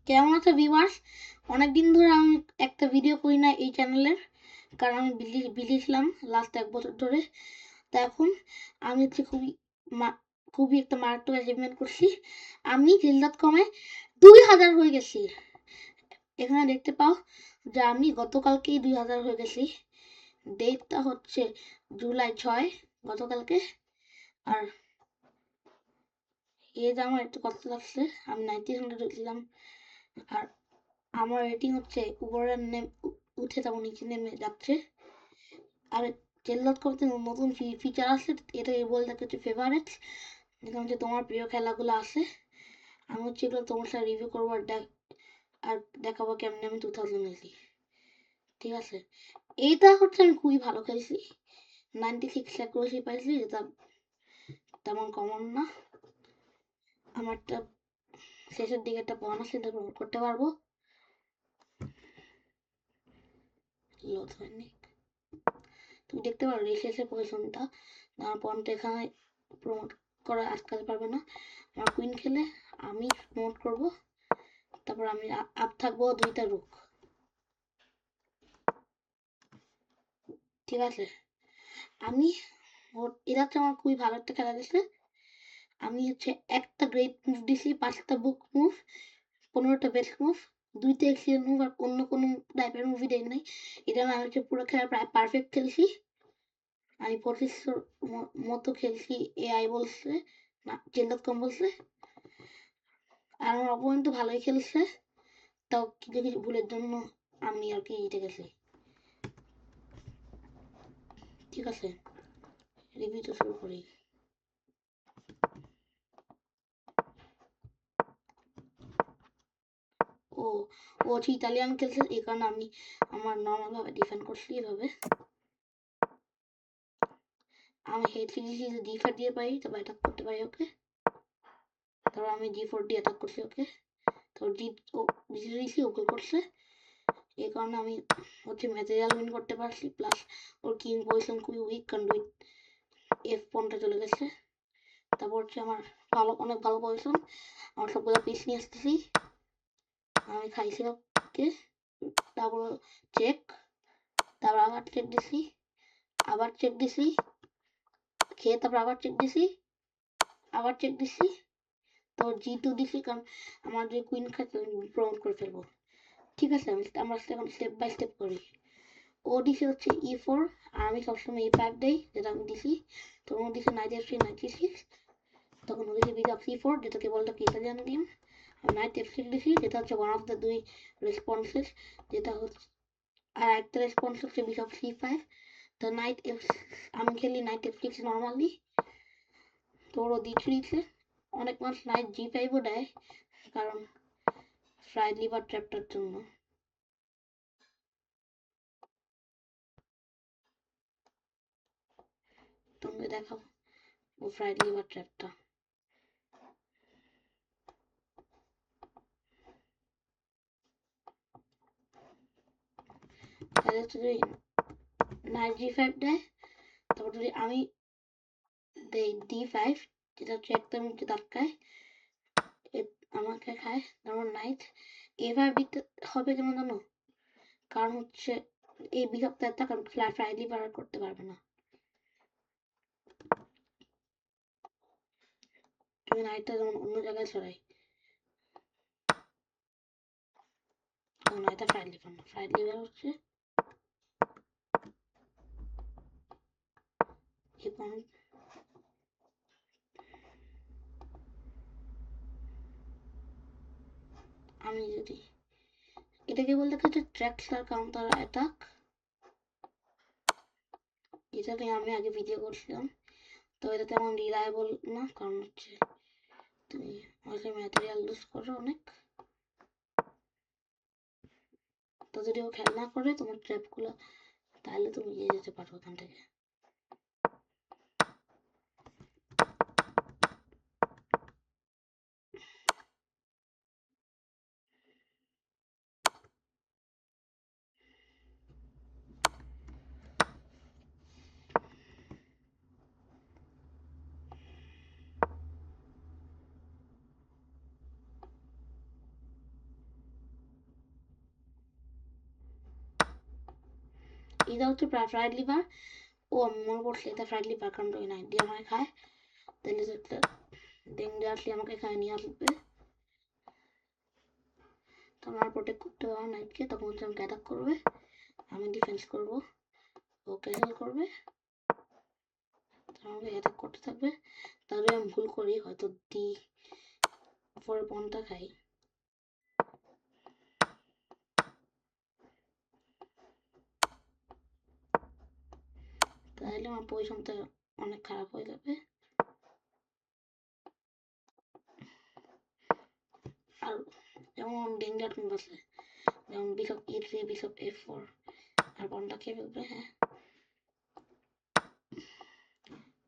কেমন আছে ভিউয়ার্স? অনেকদিন ধরে আমি একটা ভিডিও করি না এই চ্যানেলের, কারণ আমি বিজি ছিলাম লাস্ট 1 বছর ধরে। তা এখন আমি হচ্ছে খুবই একটা মারাত্মক অ্যাচিভমেন্ট করছি। আমি রিল.কমে 2000 হয়ে গেছি। এখানে দেখতে পাও যে আমি গতকালকেই 2000 হয়ে গেছি। ডেটটা হচ্ছে জুলাই 6 গতকালকে। আর এজ আমার একটু কত লাগছে, আমি 1900 হয়েছিলাম। আর আমার রেটিং হচ্ছে উপরে উঠে তেমন নিচে নেমে যাচ্ছে। আর টেল.কমতে নতুন ফিচার আছে, এটা বলতে হচ্ছে ফেভারিটস, যেখানে হচ্ছে তোমার প্রিয় খেলাগুলো আছে। আমি হচ্ছে এগুলো তোমার সাথে রিভিউ করবো আর দেখাবো কেমনি আমি 2000 হয়েছি। ঠিক আছে, এইটা হচ্ছে আমি খুবই ভালো খেলছি, 96 অ্যাকুরেসি পাইছি, যেটা তেমন কমন না। আমারটা শেষের দিকে একটা পয়েন্ট আছে, এটা প্রমোট করতে পারবো। লোড হয়নি, তুমি দেখতে পারো শেষের পজিশনটা। আমার পয়েন্টটা এখানে প্রমোট করা আটকাতে পারবে না। আমার কুইন খেলে আমি প্রমোট করব, তারপর আমি আপ থাকবো 2টা রুক। ঠিক আছে, আমি এটা হচ্ছে আমার খুবই ভালো একটা খেলা গেছে। আমি হচ্ছে একটা গ্রেট মুভ দিছি, 5টা বুক মুভ, 15টা বেস্ট মুভ, 2টা এক্সিডেন্ট মুভ, আর অন্য কোনো টাইপের মুভি দেয় নাই। এটা আমি হচ্ছে পুরো খেলা প্রায় পারফেক্ট খেলছি। আমি 2500 মতো খেলছি, এআই বলছে না, টেল.কম বলছে। আর আমার অপোনেন্ট তো ভালোই খেলছে, তাও কিছু কিছু ভুলের জন্য আমি আর কি জিতে গেছি। ঠিক আছে, রিভিউটা শুরু করি। ও ও হচ্ছে ইতালিয়ান খেলছে, এই কারণে আমি আমার নর্মাল ভাবে ডিফেন্ড করছি। এভাবে আমি হেড D5 দিয়ে পারি, তবে অ্যাটাক করতে পারি ওকে। তারপর আমি D4 দিয়ে অ্যাটাক করছি ওকে। তারপর দিছি ওকে করছে, এই কারণে আমি হচ্ছে ম্যাটেরিয়াল উইন করতে পারছি। প্লাস ওর কিং পজিশন খুবই উইক, কারণ F1টা চলে গেছে। তারপর হচ্ছে আমার অনেক ভালো পজিশন, আমার সবগুলো পিস নিয়ে আসতেছি, আমি খাইছি ওকে। তারপর চেক, তারপর আবার চেক দিছি, আবার চেক দিছি, খেয়ে তারপর আবার চেক দিছি, আবার চেক দিছি, তারপর G2 দিছি, কারণ আমার যে কুইন খাচ্ছে প্রমোট করে ফেলবো। ঠিক আছে, আমরা এখন স্টেপ বাই স্টেপ করি। ও দিছে হচ্ছে E4, আর আমি সবসময় E5 দেই, যেটা আমি দিছি। তখন ও দিছে নাইট F3 96, তখন ও দিছে বিশপ C4, যেটাকে বলতো কি ইতালিয়ান গেম। নাইট F6 দিছি, যেটা হচ্ছে ওয়ান অফ দ্য 2 রেসপন্সেস, যেটা হচ্ছে। আর একটা রেসপন্স হচ্ছে বিশপ C5। তো আমি খেলি নাইট F6 নর্মালি, তো ওরও D3 দিচ্ছে। অনেক মানুষ নাইট G5ও দেয়, কারণ ফ্রাইড লিভার ট্র্যাপটার জন্য। তুমি দেখাও ও ফ্রাইড লিভার ট্র্যাপটা। তাহলে হচ্ছে যদি নাইট G5 দেয়, তারপর যদি আমি দেই D5, যেটা হচ্ছে একদম ধাক্কায় আমাকে খায়, তারপর নাইট A5 দিতে হবে কেন জানো? কারণ হচ্ছে এই বিশপটা কারণ ফ্রাইড লিভার করতে পারবে না। তুমি নাইটটা যেমন অন্য জায়গায় ছড়াই, এটা ফ্রাইড লিভার না, ফ্রাইড লিভার হচ্ছে আমি যদি এটাকে বলতে হচ্ছে ট্র্যাকস্টার কাউন্টার অ্যাটাক, যেটা নিয়ে আমি আগে ভিডিও করছিলাম। তো এটা তেমন রিলায়েবল না, কারণ হচ্ছে তুমি হয়তো ম্যাটেরিয়াল লুজ করো অনেক। তো যদি ও খেয়াল না করে তোমার ট্র্যাপগুলো, তাহলে তুমি নিয়ে যেতে পারো ওখান থেকে। এটা হচ্ছে ফ্রাইড লিভার। ও আমি মনে পড়ছে এটা ফ্রাইড লিভার, কারণ ওই নাইট দিয়ে আমাকে খায়, তাহলে একটা ডেঞ্জারাসলি আমাকে এখানে নিয়ে আসবে। তো আমার প্রোটেক্ট করতে হবে নাইটকে, তখন হচ্ছে আমাকে অ্যাটাক করবে, আমি ডিফেন্স করবো, ও ক্যান্সেল করবে, আমাকে অ্যাটাক করতে থাকবে। তাহলে আমি ভুল করি, হয়তো D4 পনটা খাই, তাহলে আমার পজিশনটা অনেক খারাপ হয়ে যাবে। আর যেমন ডেঞ্জার মুভ আছে, যেমন বিশপ E3, বিশপ F4, আর পনটা খেয়ে ফেলবে। হ্যাঁ,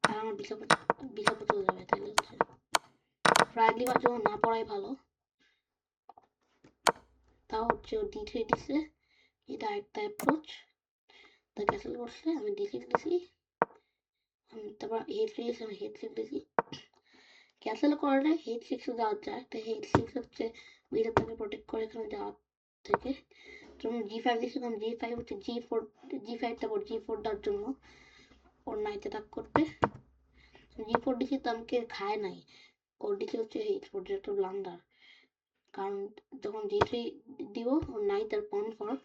আর আমার বিশপ চলে যাবে। তাহলে হচ্ছে ফ্রাইড লিভার যখন না পড়াই ভালো। তাও হচ্ছে ও D3 দিছে, এটা একটা অ্যাপ্রোচ, তা ক্যান্সেল করছে, আমি D6 দিছি, তারপর H3 আমি H6 দিছি, ক্যান্সেল করলে H6 যাওয়া যায়। তো H6 হচ্ছে বিশপটাকে প্রোটেক্ট করে এখানে যাওয়ার থেকে। যখন G5 দিয়েছিলাম, G5 হচ্ছে G5 তারপর G4 দেওয়ার জন্য ওর নাইট অ্যাটাক করতে। G4 দিছি তো আমাকে খায় নাই, ওর দিকে হচ্ছে H4, যেটা একটা ব্লান্ডার, কারণ যখন G3 দিব ওর নাইট আর পন ফর্ক,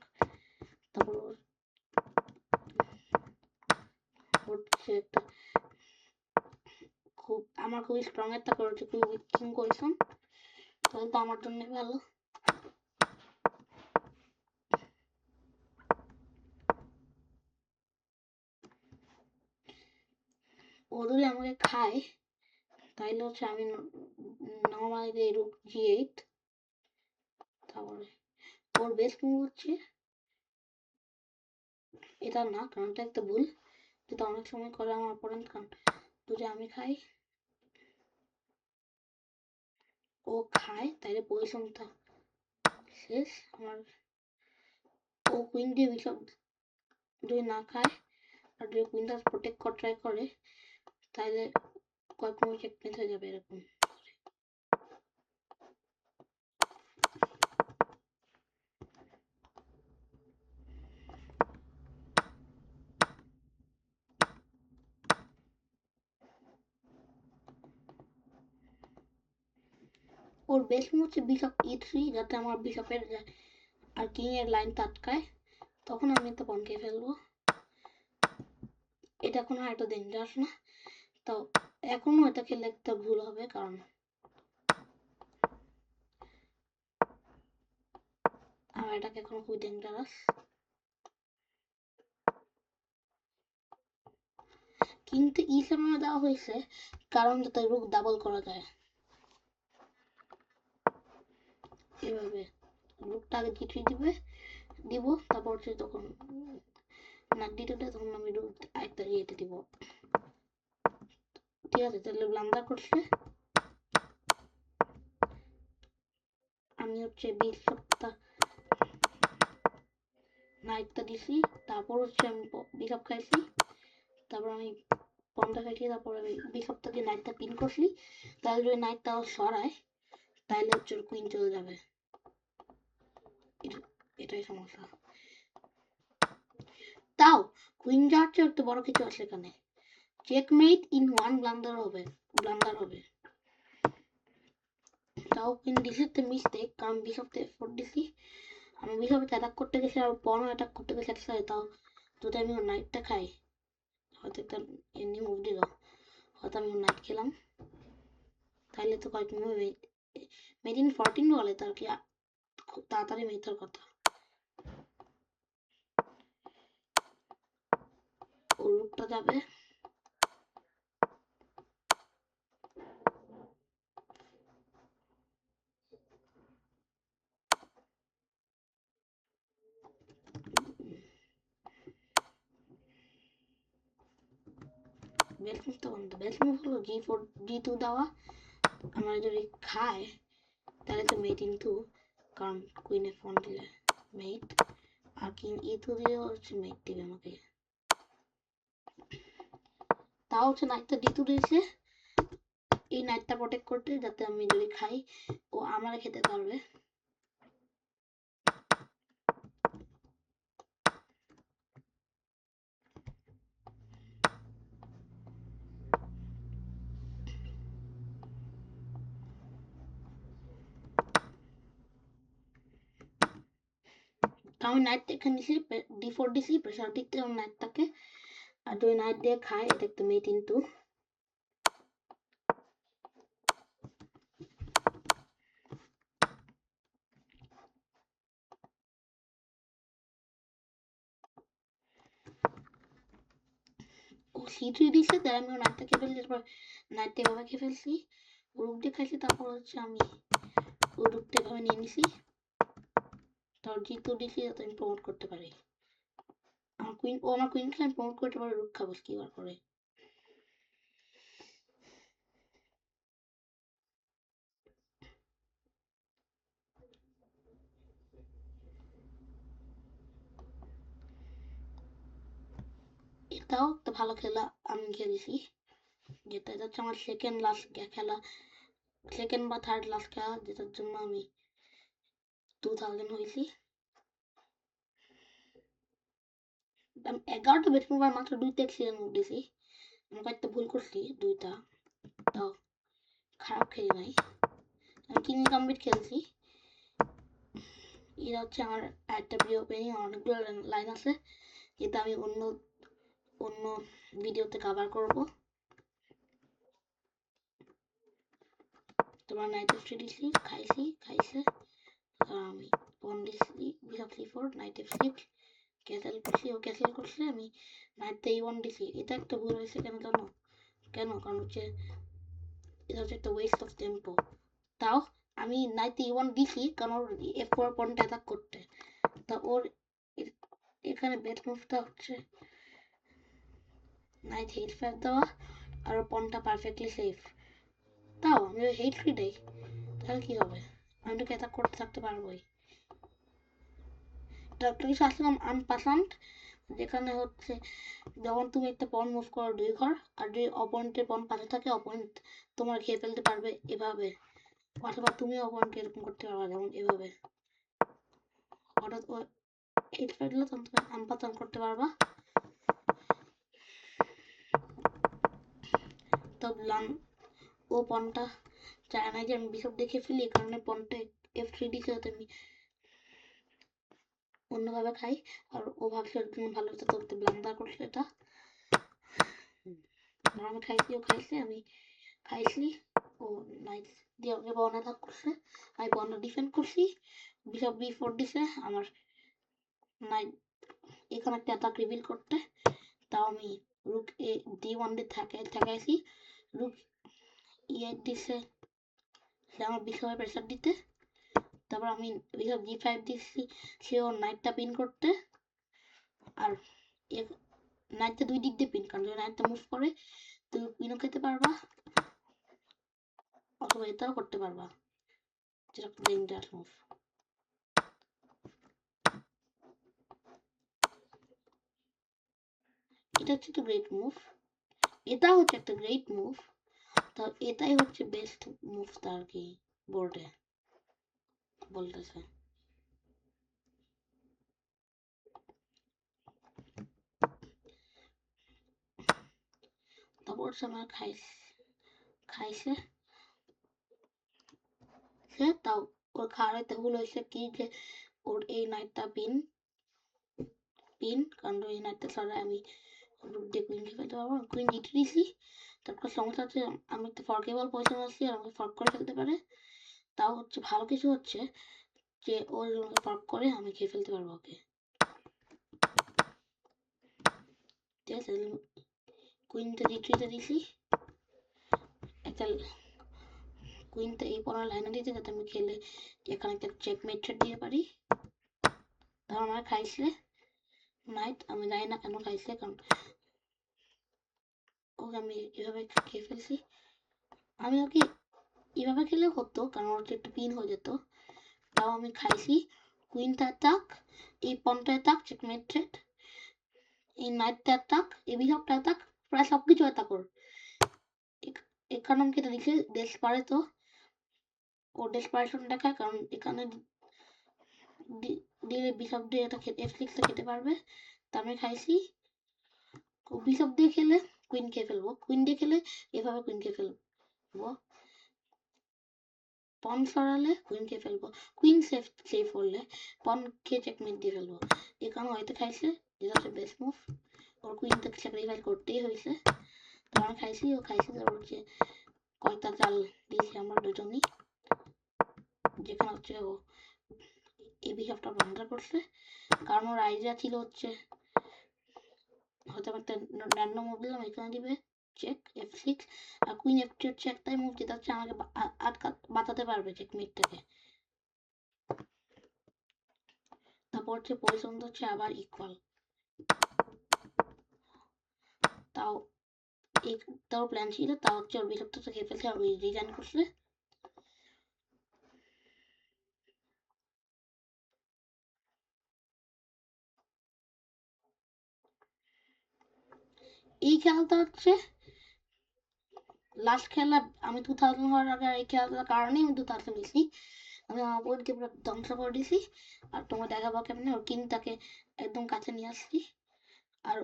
তারপর হচ্ছে একটা আমার খুবই স্ট্রং একটা করেছে, খুবই উইক কিং করেছেন, তাহলে তো আমার জন্য ভালো। ও যদি আমাকে খায় তাইলে হচ্ছে আমি নর্মালি দিই রুক G8, তারপরে ওর বেস্ট মুভ হচ্ছে এটা না, কারণ এটা একটা ভুল, যেটা অনেক সময় করে আমার অপোনেন্ট। কারণ যদি আমি খাই, ও খায়, তাইলে পজিশনটা শেষ আমার। ও কুইন দিয়ে বিশপ যদি না খায় আর যদি কুইনটা প্রোটেক্ট করা ট্রাই করে, তাহলে কয়েক মুভ চেকমেট হয়ে যাবে এরকম। ওর বেস্ট মুভ হচ্ছে বিশপ E3, যাতে আমার বিশপের আর কিং এর লাইন আটকায়, তখন আমি একটা পন খেয়ে ফেলবো। এটা এখন আর এত ডেঞ্জারাস না, তো এখনো এটা খেললে একটা ভুল হবে, কারণ আমার এটাকে এখন খুবই ডেঞ্জারাস। কিন্তু E7 দেওয়া হয়েছে কারণ যাতে রুক ডাবল করা যায়, এভাবে রুকটা আগে G3 দিব, তারপর হচ্ছে তখন না D2 তখন আমি রুক একটা ইয়েতে দিব। ঠিক আছে, তাহলে ব্লান্ডার করছে, আমি হচ্ছে বিশপটা নাইটটা দিছি, তারপর হচ্ছে আমি বিশপ খাইছি, তারপর আমি পনটা খাইছি, তারপর আমি বিশপটা দিয়ে নাইটটা পিন করছি। তাহলে যদি নাইটটা সরায় তাহলে হচ্ছে কুইন চলে যাবে, এটাই সমস্যা। তাও কুইন যাওয়ার চেয়ে একটু বড় কিছু আছে এখানে, চেকমেট ইন ওয়ান ব্লান্ডার হবে। তাও কুইন দিছি তো মিস্টেক, কারণ বিশপতে F4 দিছি, আমি বিশপে অ্যাটাক করতে গেছি আর পনও অ্যাটাক করতে গেছি একসাথে। তাও যদি আমি ওর নাইটটা খাই, হয়তো একটা এমনি মুভ দিল, হয়তো আমি ওর নাইট খেলাম, তাহলে তো কয়েক মুভে মেড ইন 14 বলে, তার কি খুব তাড়াতাড়ি মেটার কথা। ওর রুটটা যাবে, বেস্ট মুভটা বন্ধ। বেস্ট মুভ হলো G4 G2 দেওয়া, আমার যদি খায় তাহলে তো মেট ইন 2, কারণ কুইনে ফোন দিলে মেট, আর কিং E2 দিলে হচ্ছে মেট দিবে আমাকে। তাও হচ্ছে নাইটটা D2 দিয়েছে এই নাইটটা প্রোটেক্ট করতে, যাতে আমি যদি খাই ও আমার খেতে পারবে। আমি নাইট এখানে দিছি d4 দিছি, প্রেসার দিক থেকে নাইট থাকে, আর যদি নাইট দিয়ে খায় এটা একটা মেট ইনটু ও c3 দিছে, তার আমি নাইটটা খেয়ে ফেলছি, তারপর নাইটটা এভাবে খেয়ে ফেলছি, রুক দিয়ে খাইছি, তারপর হচ্ছে আমি ও রুকটা এভাবে নিয়ে নিছি, তারপর g2 দিছি যাতে আমি প্রমোট করতে পারি আমার কুইনকে আমি প্রমোট করতে পারি, রুক খাবো স্কিবার করে। এটাও একটা ভালো খেলা আমি খেলেছি, যেটা হচ্ছে আমার সেকেন্ড লাস্ট খেলা, সেকেন্ড বা থার্ড লাস্ট খেলা, যেটার জন্য আমি 2000 হয়েছি। আমি 11টা বেট মুভ আর মাত্র 2টা এক্সিডেন্ট মুভ দিছি, আমি কয়েকটা ভুল করছি, 2টা তাও খারাপ খেলি নাই, আমি কিং কমবিট খেলছি। এটা হচ্ছে আমার একটা প্রিয় ওপেনিং, অনেকগুলো লাইন আছে যেটা আমি অন্য অন্য ভিডিওতে কভার করব। তোমার নাইট এফ দিছি, খাইছে, আর আমি পন দিছি bishop c4, night f6 castle করছি, ও ক্যাসেল করছে, আমি নাইট e1 দিছি। এটা একটা ভুল হয়েছে, কারণ হচ্ছে এটা হচ্ছে একটা ওয়েস্ট অফ টেম্পো। তাও আমি নাইট e1 দিছি কারণ ওর f4 পয়েন্ট অ্যাটাক করতে, তা ওর এখানে বেট মুভটা হচ্ছে নাইট h5 দেওয়া, আর ওর পয়েন্টটা পারফেক্টলি সেফ। তাও আমি ওই h3 দেই, তাহলে কি হবে, আমি তোকে অ্যাটাক করতে থাকতে পারবোই। একটা কিছু আসলাম আনপাসান্ট, যেখানে হচ্ছে যখন তুমি একটা পণ মুভ করো 2 ঘর, আর যদি অপোনেন্টের পণ পাশে থাকে, অপোনেন্ট তোমার খেয়ে ফেলতে পারবে এভাবে, অথবা তুমি অপোনেন্টকে এরকম করতে পারবে, যেমন এভাবে হঠাৎ ও হিট ফেললে তখন তুমি আনপাসান করতে পারবা। তো ও পণটা চায় না যে আমি বিশপ দেখে ফেলি, এই কারণে পণটা f3 দিকে যাতে আমি অন্যভাবে খাই, আর ও ভাবছে ওর জন্য ভালো হতো, তো ব্লান্ডার করছে এটা। আমি খাইছি, ও খাইছে, আমি খাইছি, ও নাইস দিয়ে আমাকে বন অ্যাটাক করছে, আমি বনটা ডিফেন্ড করছি, বিশপ b4 দিছে আমার নাইট এখানে একটা অ্যাটাক রিভিল করতে, তাও আমি রুক এ d1 দিয়ে থাকাইছি, রুক e8 দিছে আমার বিশপের প্রেসার দিতে, তারপর আমি বিশপ g5 দিচ্ছি সে ওর নাইটটা পিন করতে, আর নাইটটা দুই দিক দিয়ে পিন, কারণ যদি নাইটটা মুভ করে তুমি পিনও খেতে পারবা, অথবা এটাও করতে পারবা, যেটা ডেঞ্জারাস মুভ। এটা হচ্ছে একটা গ্রেট মুভ, এটা হচ্ছে একটা গ্রেট মুভ, তো এটাই হচ্ছে বেস্ট মুভ আর কি বোর্ডে বলতেছে। তারপর আমার খাইছে সে, তাও ওর খাওয়াইতে ভুল হয়েছে কি যে ওর এই নাইটটা পিন কারণ এই নাইটটা ছাড়া আমি রুট দিয়ে কুইন খেলতে পারবো, কুইন জিতে দিছি। তারপর সমস্যা হচ্ছে আমি একটা ফর্কেবল পজিশন আছি, আর আমাকে ফর্ক করে ফেলতে পারে, তাও হচ্ছে ভালো কিছু হচ্ছে যে ও যদি ফর্ক করে আমি খেয়ে ফেলতে পারবো ওকে, ঠিক আছে। কুইনটা জিতে দিছি, একটা কুইনটা এই পরের লাইনে দিতে, যাতে আমি খেলে এখানে একটা চেকমেট দিয়ে পারি। তারপর আমার খাইছে নাইট, আমি জানি না কেন খাইছে, কারণ ওকে আমি এভাবে খেয়ে ফেলছি, আমি ওকে এভাবে খেলে হতো কারণ ওর একটু পিন হয়ে যেত, তাও আমি খাইছি। কুইনটা অ্যাটাক, এই পনটা অ্যাটাক, চেকমেট ট্রেড, এই নাইটটা অ্যাটাক, এই বিশপটা অ্যাটাক, প্রায় সবকিছু অ্যাটাক ওর। এখানে আমাকে এটা লিখে দেশ পারে, তো ও ডেসপারেশন দেখায়, কারণ এখানে দিলে বিশপ দিয়ে এটা f6 খেতে পারবে, তা আমি খাইছি। বিশপ দিয়ে খেলে কুইন খেয়ে ফেলবো, কুইন দিয়ে খেলে এভাবে কুইন খেয়ে ফেলবো, পন সরালে কুইনকে ফেলবো, কুইন সেফ করলে পনকে চেকমেট দিয়ে ফেলবো। এই কারণে হয়তো খাইছে, যেটা হচ্ছে বেস্ট মুভ। ওর কুইনকে স্যাক্রিফাইস করতেই হয়েছে, তো আমি খাইছি, ও খাইছে। তারপর হচ্ছে কয়টা চাল দিয়েছি আমরা দুজনই, যেখানে হচ্ছে ও এই বিহেভটা বন্ধ করছে, কারণ ওর আইডিয়া ছিল হচ্ছে হয়তো একটা র্যান্ডম মুভ দিলাম, এখানে দিবে চেক F6, আর কুইন F2 হচ্ছে একটাই মুভ যেটা হচ্ছে আমাকে বাঁচাতে পারবে চেকমেটটাকে। তারপর হচ্ছে পজিশন হচ্ছে আবার ইকুয়াল, তাও তাও প্ল্যান ছিল, তাও হচ্ছে ওর বিশপটা তো খেয়ে ফেলছে, আর রিজাইন করছে। এই খেলাটা হচ্ছে লাস্ট খেলা, আমি 2000 হওয়ার আগে এই খেলাটার কারণেই আমি 2000 নিয়েছি। আমি আমার বোনকে পুরো ধ্বংস করে দিয়েছি, আর তোমার দেখাবো কেমনে ওর কিংটাকে একদম কাছে নিয়ে আসছি। আর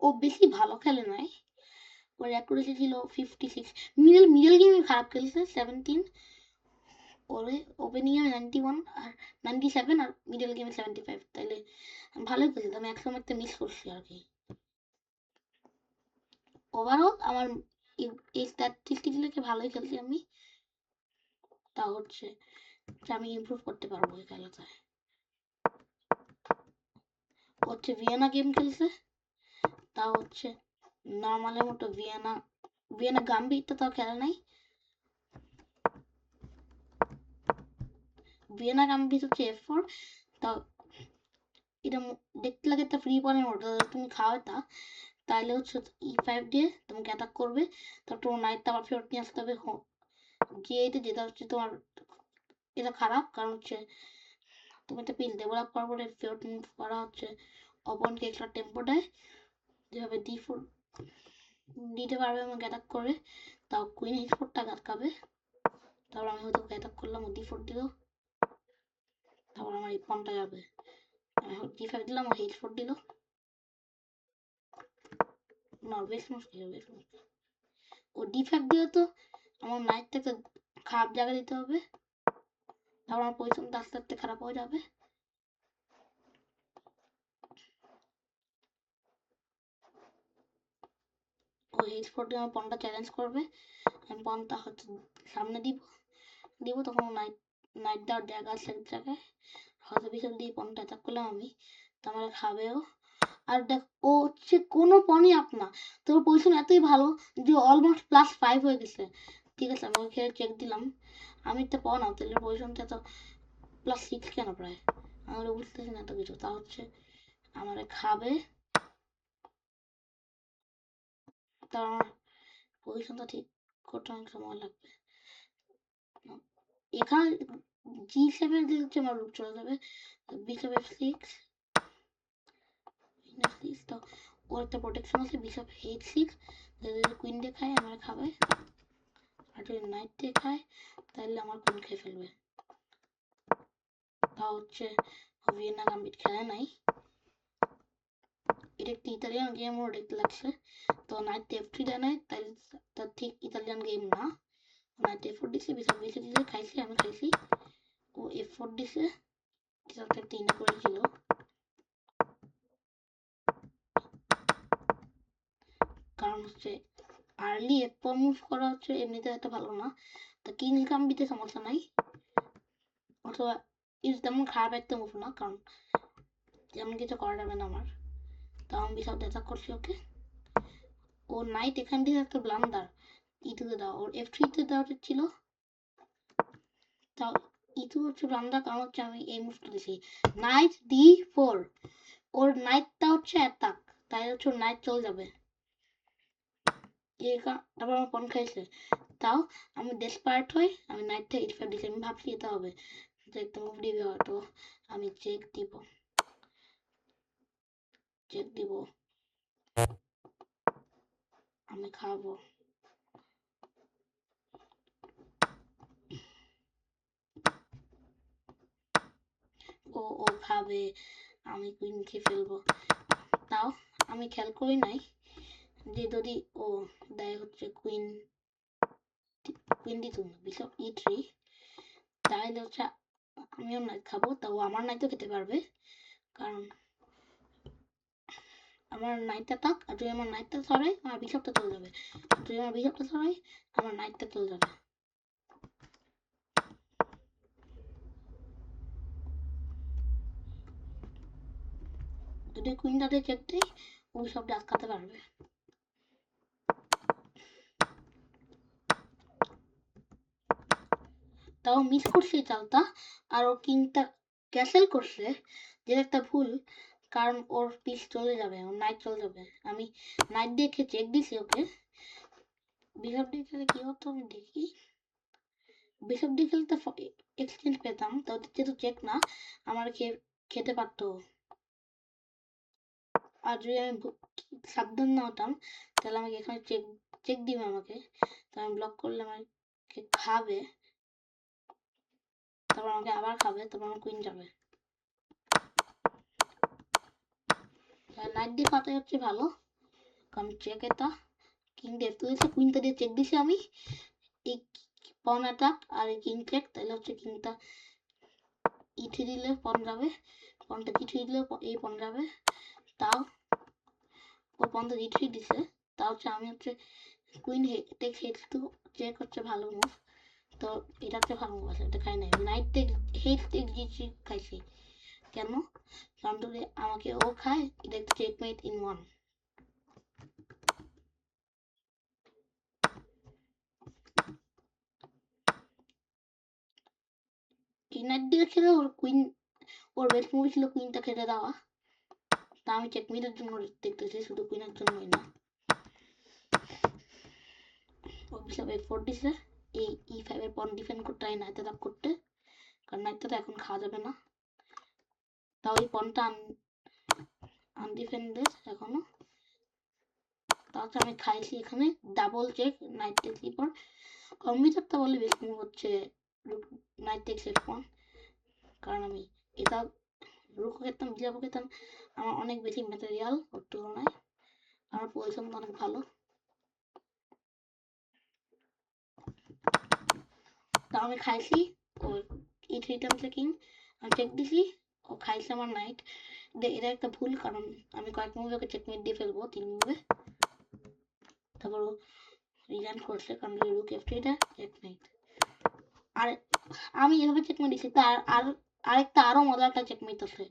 ও বেশি ভালো খেলে নাই, ওর অ্যাকুরেসি ছিল 56, মিডল গেমে খারাপ খেলছে 17, ওরে ওপেনিং এ 91 আর 97, আর মিডল গেমে 75, তাইলে ভালোই খেলছে। আমি একসময় একটা মিস করছি আর কি। ওভারঅল আমার এই স্ট্যাটিস্টিক্সগুলোকে ভালোই খেলছি আমি, তা হচ্ছে আমি ইমপ্রুভ করতে পারবো এই খেলাটায়। হচ্ছে ভিয়েনা গেম খেলছে, তা হচ্ছে নর্মালের মতো ভিয়েনা গাম্বিটটা তাও খেলে নাই। ভিয়েনা গাম্বিট হচ্ছে F4, তাও এটা দেখতে লাগে একটা ফ্রি পয়েন্টের মতো, তুমি খাও তা তাহলে হচ্ছে E5 দিয়ে তোমাকে অ্যাটাক করবে, তারপর তোমার নাইটটা আবার ফেরত নিয়ে আসতে হবে G8 যেটা হচ্ছে তোমার, এটা খারাপ কারণ হচ্ছে তুমি একটা পিল ডেভেলপ করার পরে ফেরত মুভ করা হচ্ছে অপনকে এক্সট্রা টেম্পো দেয়, যেভাবে D4 দিতে পারবে আমাকে অ্যাটাক করে, তাও কুইন H4টা আটকাবে। তারপর আমি হয়তো অ্যাটাক করলাম, ও D4 দিল, তারপর আমার এই পনটা যাবে, আমি D5 দিলাম, ও H4 দিল, না বেশ মুশকিল, ও D5 দিলে তো আমার নাইটটাকে খারাপ জায়গা দিতে হবে, তারপর আমার পজিশনটা আস্তে আস্তে খারাপ হয়ে যাবে। ও H4 দিয়ে আমার পনটা চ্যালেঞ্জ করবে, আমি পনটা হচ্ছে সামনে দিব তখন নাইট দেওয়ার জায়গা আছে এক জায়গায়, হয়তো পিছন দিয়ে পনটা অ্যাটাক করলাম আমি, তো আমার খাবেও। আর দেখ ও হচ্ছে কোনো পনই আপ না, তোর পজিশন এতই ভালো যে অলমোস্ট +5 হয়ে গেছে। ঠিক আছে, আমি ওকে চেক দিলাম, আমি একটা পন আপ, তাহলে পজিশনটা তো +6 কেন প্রায়, আমরা বুঝতেছি না এত কিছু। তা হচ্ছে আমার খাবে, তার আমার পজিশনটা ঠিক করতে অনেক সময় লাগবে। এখানে G7 দিলে হচ্ছে আমার রুট চলে যাবে, বিশপ F6, তো ওর একটা প্রোটেকশন আছে, বিশপ H6, যদি কুইন দিয়ে খায় আমার খাবে, আর যদি নাইট দিয়ে খায় তাহলে আমার কুইন খেয়ে ফেলবে। তা হচ্ছে ভিয়েনা গাম্বিট খেলে নাই, এটা একটা ইতালিয়ান গেম ওর দেখতে লাগছে, তো নাইট F3 দেয় নাই, তাই তার ঠিক ইতালিয়ান গেম না। নাইট F4 দিছে, বিশপ B6 দিছে, খাইছি, আমি খাইছি, ও F4 দিছে, যেটা একটা ইনা করেছিল, কারণ হচ্ছে আর্লি F4 মুভ করা হচ্ছে এমনিতে এত ভালো না, তা কিং গাম্বিটে সমস্যা নাই, অথবা তেমন খারাপ একটা মুভ না, কারণ তেমন কিছু করা যাবে না আমার। তো আমি বিশাল অ্যাটাক করছি ওকে, ও নাইট এখান থেকে একটা ব্লান্ডার E2 তে দেওয়া, ওর F3 তে দেওয়া ছিল, তাও E2 হচ্ছে ব্লান্ডার, কারণ হচ্ছে আমি এই মুভটা দিয়েছি নাইট D4, ওর নাইটটা হচ্ছে অ্যাটাক, তাই হচ্ছে ওর নাইট চলে যাবে, তারপর আমার পন খাইছে, তাও আমি ডেসপারেট হই, আমি নাইটটা H5 দিয়েছি, আমি ভাবছি এটা হবে যে একটা মুভ দিবে হয়তো, আমি চেক দিব, আমি খাবো, ও খাবে, আমি কুইন খেয়ে ফেলবো। তাও আমি খেয়াল করি নাই যে যদি ও দেয় হচ্ছে কুইন দিত না, বিশপ E3, চাইলে হচ্ছে আমিও নাইট খাবো, তাও আমার নাইটও খেতে পারবে, কারণ আমার নাইটটা থাক, আর যদি আমার নাইটটা ছড়াই আমার বিশপটা চলে যাবে, যদি আমার বিশপটা ছড়াই আমার নাইটটা চলে যাবে। যদি কুইনটাতে চেক দিই ওই সব ডাক খাতে পারবে। তাও মিস করছে চালটা, আর ও কিংটা ক্যাসেল করছে, যেটা একটা ভুল, কারণ ওর পিস চলে যাবে, ওর নাইট চলে যাবে। আমি নাইট দেখে চেক দিছি ওকে, বিশপ দিয়ে খেলে কি হতো আমি দেখি, বিশপ দিয়ে খেলে তো এক্সচেঞ্জ পেতাম, তো যেহেতু চেক না আমার খেতে পারতো। আর যদি আমি সাবধান না হতাম তাহলে আমাকে এখানে চেক চেক দিবে আমাকে, তো আমি ব্লক করলে আমাকে খাবে, তারপর আমাকে আবার খাবে, তারপর আমার কুইন যাবে। নাইট দিয়ে খাওয়াটাই হচ্ছে ভালো, কারণ চেক এটা কিং দিয়ে তুলেছে, কুইনটা দিয়ে চেক দিছি আমি, এই পন অ্যাটাক আর এই কিং চেক, তাহলে হচ্ছে কিংটা ইথি দিলে পন যাবে, পনটা ইথি দিলে এই পন যাবে, তাও ও পনটা ইথি দিছে, তা হচ্ছে আমি হচ্ছে queen takes h two check হচ্ছে ভালো মুভ, তো এটা হচ্ছে ভালো মুভ আছে, এটা খাই নাই। নাইট টেক্স হেড টেক্স জিজি খাইছি কেন, কারণ যদি আমাকে ও খায় এটা একটা চেকমেট ইন ওয়ান। এই নাইট দিয়ে খেলে ওর কুইন, ওর বেস্ট মুভি ছিল কুইনটা খেতে দেওয়া, তা আমি চেকমেটের জন্য দেখতেছি, শুধু কুইনের জন্যই না। ও বিশাপ F4 দিছে, এই E5 এর পন ডিফেন্ড করতে হয় নাইটটা দাপ করতে, কারণ নাইটটা তো এখন খাওয়া যাবে না, তাও এই পনটা আনডিফেন্ডেড এখনো, তাহলে আমি খাইছি এখানে ডাবল চেক নাইট টেক্স পর, কম্পিউটারটা বলে বেস্ট মুভ হচ্ছে নাইট টেক্স F1, কারণ আমি এটা রুকো খেতাম বিজাবো খেতাম, আমার অনেক বেশি ম্যাটেরিয়াল ওর তুলনায়, আমার পজিশন অনেক ভালো, তা আমি খাইছি ও E3 টাইম চেকিং, আমি চেক দিছি ও খাইছে আমার নাইট, এটা একটা ভুল, কারণ আমি কয়েক মুভে ওকে চেকমেট দিয়ে ফেলবো 3 মুভে, তারপর রিজাইন করছে কারণ রুক F3 টা চেকমেট। আর আমি এভাবে চেকমেট দিছি, তার আর আরেকটা আরো মজার একটা চেকমেট আছে,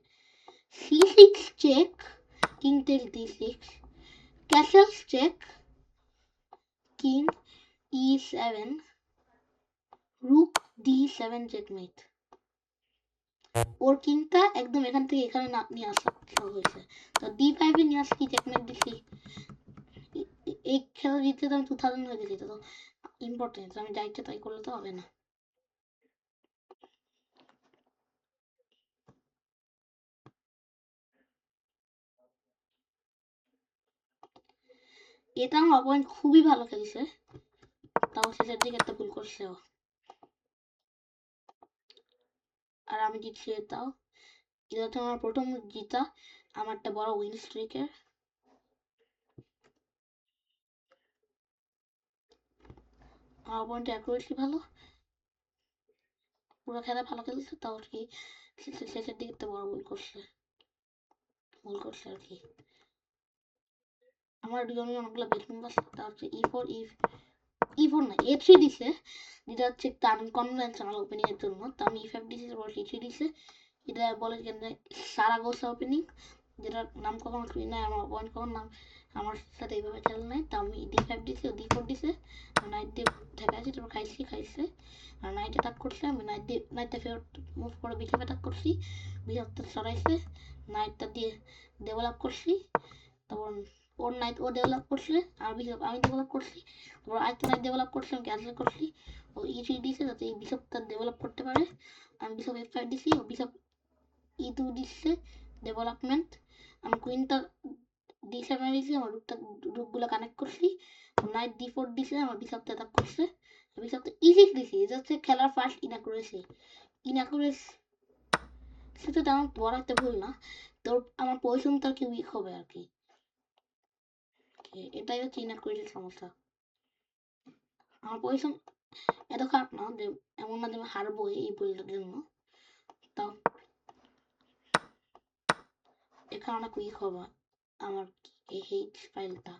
C6 check, king take D6, castle check, king E7, rook D7 checkmate. ওর কিংটা একদম এখান থেকে এখানে না নিয়ে আসা হয়েছে, তো D5 এ নিয়ে আসি চেকমেট দিছি, এই খেলা জিততে তো আমি 2000 হয়ে গেছি, তো ইম্পর্টেন্ট, আমি যা ইচ্ছে তাই করলে তো হবে না। এটা আমার অপোনেন্ট খুবই ভালো খেলছে, তাও শেষের দিকে একটা ভুল করছে ও, আর আমি জিতছি, তাও এটা হচ্ছে আমার প্রথম জিতা, আমার একটা বড় উইন স্ট্রিকের। আমার অপোনেন্ট অ্যাকুরেসি ভালো, পুরো খেলা ভালো খেলছে, তাও আর কি শেষের দিকে একটা বড় ভুল করছে আর কি। আমার দুজনের অনেকগুলো বেস্ট মুভ আছে, তা হচ্ছে E4 না A3 দিছে, যেটা হচ্ছে একটা আনকনভেনশনাল ওপেনিং এর জন্য, তো আমি E5 দিছি, তারপর E3 দিছে, এটা বলে কেন সারাগোসা ওপেনিং, যেটার নাম কখনো শুনি নাই, আমার পয়েন্ট কখনো নাম আমার সাথে এইভাবে খেলে নাই, তো আমি D5 দিছি ও D4 দিছে, নাইট দিয়ে ঠেকাইছি, তারপর খাইছে, আর নাইট অ্যাটাক করছে, আমি নাইটটা ফেরত মুভ করে বিশাপ অ্যাটাক করছি, বিশাপটা সরাইছে, নাইটটা দিয়ে ডেভেলপ করছি, তারপর ওর নাইট ও ডেভেলপ করছে, আর বিশপ আমি ডেভেলপ করছি, তারপর আরেকটা নাইট ডেভেলপ করছি, আমি ক্যান্সেল করছি, ও E3 দিছে যাতে এই বিশপটা ডেভেলপ করতে পারে, আমি বিশপ F5 দিছি, ও বিশপ E2 দিচ্ছে ডেভেলপমেন্ট, আমি কুইনটা D7 দিছি, আমার রুকগুলো কানেক্ট করছি, নাইট D4 দিছে, আমার বিশপটা অ্যাটাক করছে, বিশপটা E6 দিছি, এটা হচ্ছে খেলার ফার্স্ট ইনাকুরেসি সেটা তেমন বড় একটা ভুল না, তোর আমার পজিশনটা আর কি উইক হবে আর কি, এটাই হচ্ছে ইনাকুরেসির সমস্যা, আমার পজিশন এত খারাপ না যে এমন না যে আমি হারবো এই বুইল্ডের জন্য, তাও এখানে অনেক উইক হবে আমার এই হেট ফাইলটা।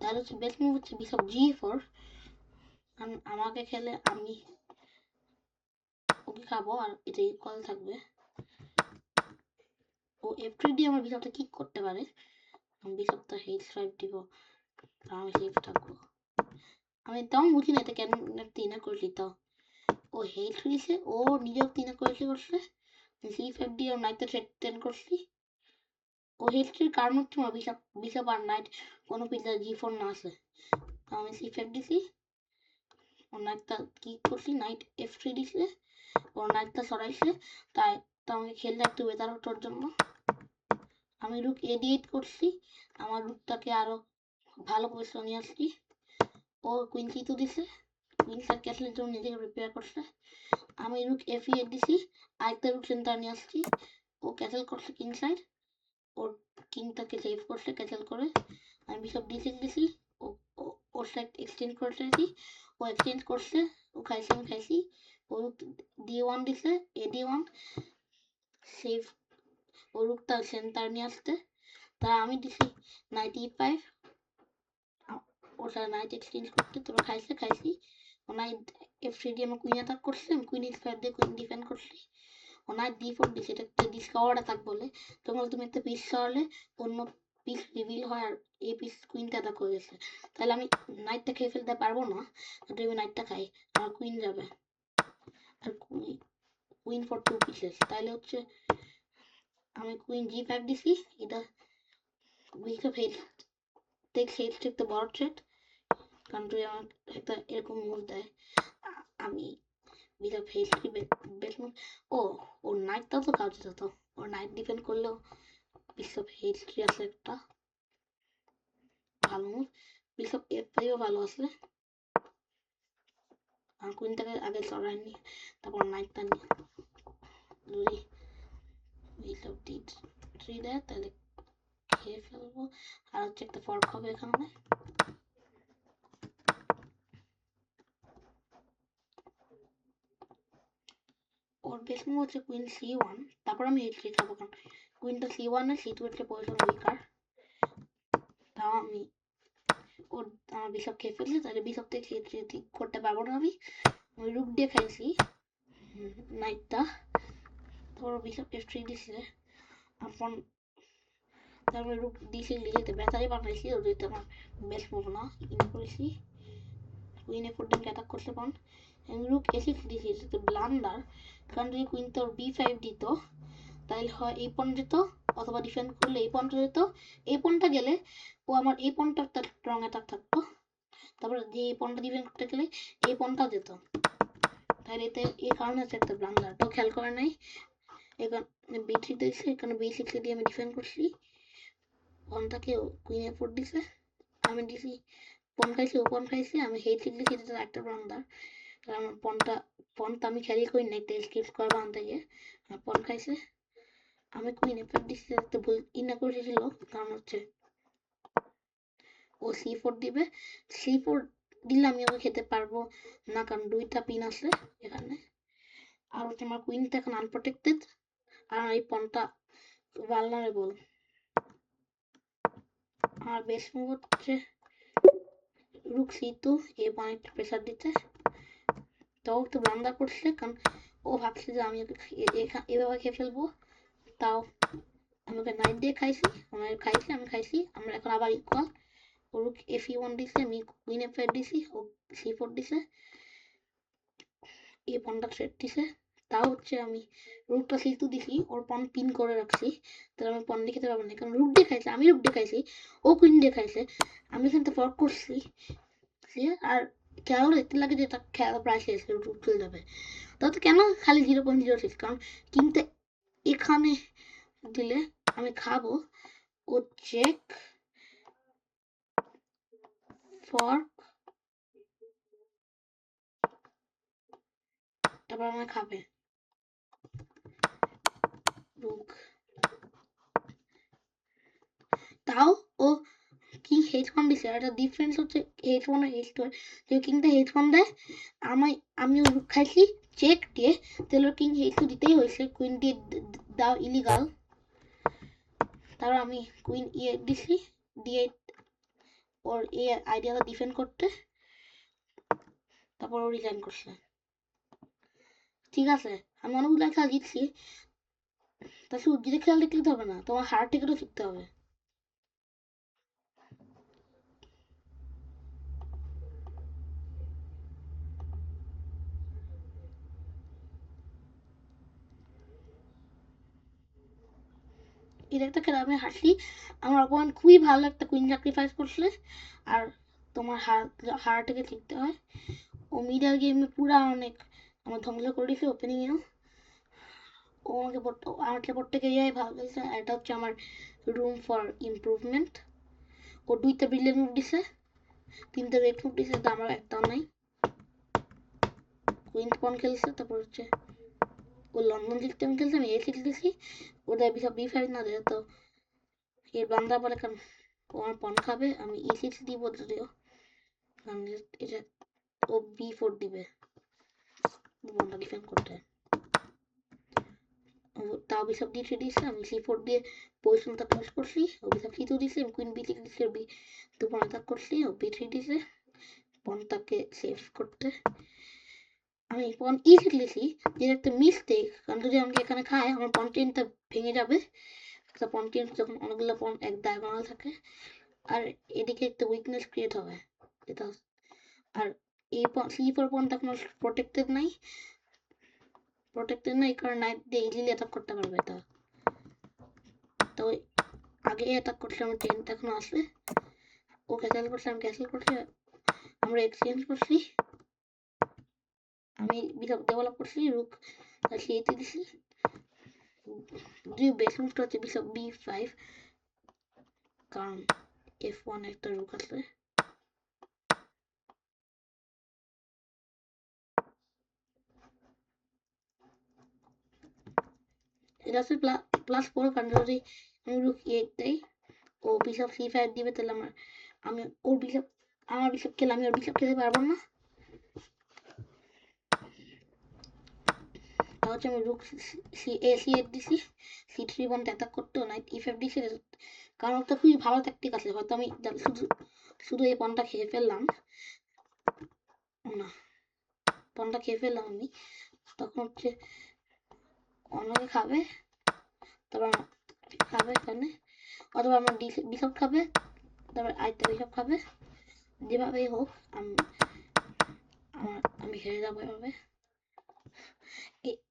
তাহলে হচ্ছে বেস্ট মুভ হচ্ছে বিশপ G4, কারণ আমাকে খেলে আমি ওকে খাবো আর এটা ইকুয়াল থাকবে। ও F3 দিয়ে আমার বিশপটা কিক করতে পারে, আমি বিশপটা H5 দিব, তাও আমি সেফ থাকবো। আমি তাও বুঝি না এটা কেন তিনা করলি, তাও ও H3 দিছে, ও নিজেও তিনা করছে C5 দিয়ে নাইটটা ট্রেন করছি। ও H3 কারণ হচ্ছে আমার বিশপ আর নাইট কোনো পিলার G4 না আছে, আমি C5 দিছি, ও নাইটটা কিক করছি, নাইট F3 দিছে, ও নাইটটা সরাইছে, তাই তো আমাকে খেলতে একটু বেটার হওয়ার জন্য আমি রুক A8 করছি, আমার রুকটাকে আরো ভালো পজিশন নিয়ে আসছি। ও কুইন C2 দিছে, কুইন সাইড ক্যাসেলের জন্য নিজেকে প্রিপেয়ার করছে, আমি রুক F8 দিছি, আরেকটা রুক সেন্টার নিয়ে আসছি, ও ক্যাসেল করছে কিং সাইড, ওর কিংটাকে সেভ করছে ক্যাসেল করে, আমি বিশপ D6 দিছি, ও ওর সাইড এক্সচেঞ্জ করতে চাইছি, ও এক্সচেঞ্জ করছে, ও খাইছে আমি খাইছি, ও রুক D1 দিছে, AD1 সেভ, ও রুকটা সেন্টার নিয়ে আসতে, তা আমি দিছি নাইট E5, ওর সাথে নাইট এক্সচেঞ্জ করতে, তোরা খাইছি, ও নাইট F3 দিয়ে আমার কুইন অ্যাটাক করছে, আমি কুইন H5 দিয়ে কুইন ডিফেন্ড করছি, ও নাইট D4 দিছে, এটা একটা ডিসকাভার অ্যাটাক বলে, তোমার তুমি একটা পিস সরালে অন্য পিস রিভিল হয় আর এই পিস কুইনটা অ্যাটাক হয়ে গেছে, তাহলে আমি নাইটটা খেয়ে ফেলতে পারবো না, যদি আমি নাইটটা খাই আমার কুইন যাবে, আর কুইন ফর 2 পিসেস, তাহলে হচ্ছে আমি কুইন G5 দিছি, এটা বিশপ H6 একটা বড় থ্রেট, কারণ তুই আমার একটা এরকম মুভ দেয়, আমি বিশপ H3 বেস্ট মুভ, ও নাইটটাও তো কাজ যেত, ওর নাইট ডিফেন্ড করলেও বিশপ H3 আছে একটা ভালো মুভ, বিশপ F5 ও ভালো আছে, আর কুইনটাকে আগে সরায়নি, তারপর নাইটটা নিয়ে যদি বিশপ D3 দেয় তাহলে খেয়ে ফেলবো, আর হচ্ছে একটা ফর্ক হবে এখানে, ওর বেস্ট মুভ হচ্ছে কুইন C1, তারপর আমি H3 খাবো, কারণ কুইনটা C1 এ C2 এর পজিশন উইকার, তাও আমি ওর আমার বিশপ খেয়ে ফেলছে, তাহলে বিশপ থেকে H3 ঠিক করতে পারবো না, আমি রুক দিয়ে খাইছি নাইটটা, তোর বিশপ F3 দিছে, আপন তারপরে রুক D6 লিখে ব্যাটারি বানাইছি, ওর যেটা আমার বেস্ট মুভ না, ইন করেছি, কুইন F4 দিয়ে অ্যাটাক করতে পারেন, রুক A6 দিছি, এটা ব্লান্ডার, কারণ যদি কুইন তোর B5 দিত তাহলে হয় এই পয়েন্ট যেত, অথবা ডিফেন্ড করলে এই পয়েন্টটা যেত, এই পয়েন্টটা গেলে ও আমার এই পয়েন্টটা একটা স্ট্রং অ্যাটাক থাকতো, তারপরে যে এই পয়েন্টটা ডিফেন্ড করতে গেলে এই পয়েন্টটা যেত, তাহলে এতে এই কারণে হচ্ছে একটা ব্লান্ডার, তো খেয়াল করে নাই, এখানে B3 দিয়েছে, এখানে B6 দিয়ে আমি ডিফেন্ড করছি, পয়েন্টটাকে কুইন F4 দিছে, আমি দিছি পয়েন্ট খাইছি, ও পয়েন্ট খাইছি, আমি H6 দিছি, এটা একটা ব্লান্ডার, আমার পয়েন্টটা আমি ক্যারি করি না, একটা স্কিপ করবো আনতে গিয়ে পয়েন্ট খাইছে, আমি কুইন F5 দিছি, একটা ভুল ইনা করেছিল, কারণ হচ্ছে ও C4 দিবে, C4 দিলে আমি ওকে খেতে পারবো না, কারণ দুইটা পিন আছে এখানে, আর হচ্ছে আমার কুইনটা এখন আনপ্রোটেক্টেড, আর এই পনটা ভালনারেবল, আর বেস্ট মুভ হচ্ছে রুক C2, এই পয়েন্ট একটু প্রেসার দিতে, তাও একটু ব্লান্ডার করছে, কারণ ও ভাবছে যে আমি ওকে এভাবে খেয়ে ফেলবো, তাও আমি ওকে নাইট দিয়ে খাইছি, আমি খাইছি, আমরা এখন আবার ইকুয়াল, ও রুক F1 দিছে, আমি কুইন F5 দিছি, ও C4 দিছে, এই পনটা থ্রেট দিছে, তাও হচ্ছে আমি রুকটা C2 দিছি, ওর পন পিন করে রাখছি, তাহলে আমি পন দিয়ে খেতে পারবো না, কারণ রুক দিয়ে খাইছে, আমি রুক দিয়ে খাইছি, ও কুইন দিয়ে খাইছে, আমি এখানে ফর্ক করছি, আর খেয়াল দেখতে লাগে যে এটা খেলা প্রায় শেষ, রুক চলে যাবে, তাও তো কেন খালি 0.06, কারণ কিন্তু এখানে দিলে আমি খাবো, ও চেক ফর্ক, তারপর আমার খাবে রুক, তাও ও কি H1 দিছে, আর একটা ডিফারেন্স হচ্ছে H1 আর H2 এর। যে কিংটা H1 দেয়, আমি রুক খাইছি চেক দিয়ে, তাহলে কিং H2 দিতেই হয়েছে, কুইন দিয়ে দাও ইলিগাল। তারপর আমি কুইন E8 দিছি, D8 ওর এই আইডিয়াটা ডিফেন্ড করতে, তারপর ও রিজাইন করছে। ঠিক আছে, আমি অনেকগুলো খেলা জিতছি, তা শুধু জিতে খেলা দেখলে হবে না, তোমার হার্ট টিকেটও শিখতে হবে। এটা একটা খেলা আমি হারছি, আমার অপোনেন্ট খুবই ভালো একটা কুইন স্যাক্রিফাইস করছে, আর তোমার হার্টকে শিখতে হয়। ও মিডল গেমে পুরা অনেক আমার ধ্বংস করে দিয়েছে ওপেনিংয়েও। ও আমাকে প্রত্যেক এরিয়ায় ভালো খেলছে, আর এটা হচ্ছে আমার রুম ফর ইমপ্রুভমেন্ট। ও 2টা ব্রিলিয়ান্ট মুভ দিছে, 3টা রেড মুভ দিছে, তো আমার একটাও নাই। কুইন পন খেলছে, তারপর হচ্ছে ও লন্ডন সিস্টেম খেলছে, আমি A6 দিছি, ওদের বিশপ B5 না দেয় তো এর বান্দা বলে, কারণ ও আমার পন খাবে, আমি E6 দিব যদিও, কারণ এটা ও B4 দিবে বনটা ডিফেন্ড করতে। তাও বিশপ D3 দিয়েছে, আমি C4 দিয়ে পজিশনটা ক্লোজ করছি, ও বিশপ C2 দিয়েছে, আমি কুইন B6 দিয়েছি, দুপুর অ্যাটাক করছি, ও B3 দিয়েছে পনটাকে সেভ করতে। আমি পন E6 দিয়েছি, যেটা একটা মিস্টেক, কারণ যদি আমাকে এখানে খায় আমার পন চেনটা ভেঙে যাবে। একটা পন চেন যখন অনেকগুলো পন এক ডায়াগোনাল থাকে, আর এদিকে একটা উইকনেস ক্রিয়েট হবে এটা। আর এই C4 পনটা কোনো প্রোটেক্টেড নাই, কারণ নাইট দিয়ে ইজিলি অ্যাটাক করতে পারবে এটা। তো আগে অ্যাটাক করছে, আমার টেনটা এখনো আসবে, ও ক্যান্সেল করছে, আমি ক্যান্সেল করছি, আমরা এক্সচেঞ্জ করছি, আমি বিশপ ডেভেলপ করছি, রুক C8 দিছি, দুই বেস্ট মুভটা হচ্ছে বিশপ B5, কারণ F1 একটা রুক আছে। এটা হচ্ছে +4, কারণ যদি আমি রুক E8 দেই, ও বিশপ C5 দিবে, তাহলে আমি আমার বিশপ খেলে আমি ওর বিশপ খেতে পারবো না। হচ্ছে আমি রুক C8 দিছি, C3 পর্যন্ত অ্যাটাক করতে, নাইট E5 দিছি, কারণ একটা খুবই ভালো ট্যাকটিক আছে, হয়তো আমি শুধু এই পনটা খেয়ে ফেললাম না, পনটা খেয়ে ফেললাম আমি, তখন হচ্ছে অন্যকে খাবে, তারপর খাবে এখানে, অথবা আমার বিশপ খাবে, তারপর আরেকটা বিশপ খাবে, যেভাবেই হোক আমি হেরে যাবো এভাবে।